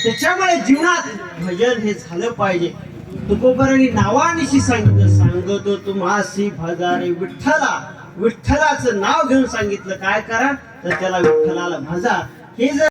त्याच्यामुळे जीवनात भजन हे झालं पाहिजे. तुकोबरांनी नावानिशी सांगितलं, सांगतो तुम्हासी भजारे विठ्ठला. विठ्ठलाचं नाव घेऊन सांगितलं काय करा तर त्याला विठ्ठलाला भजा. हे जर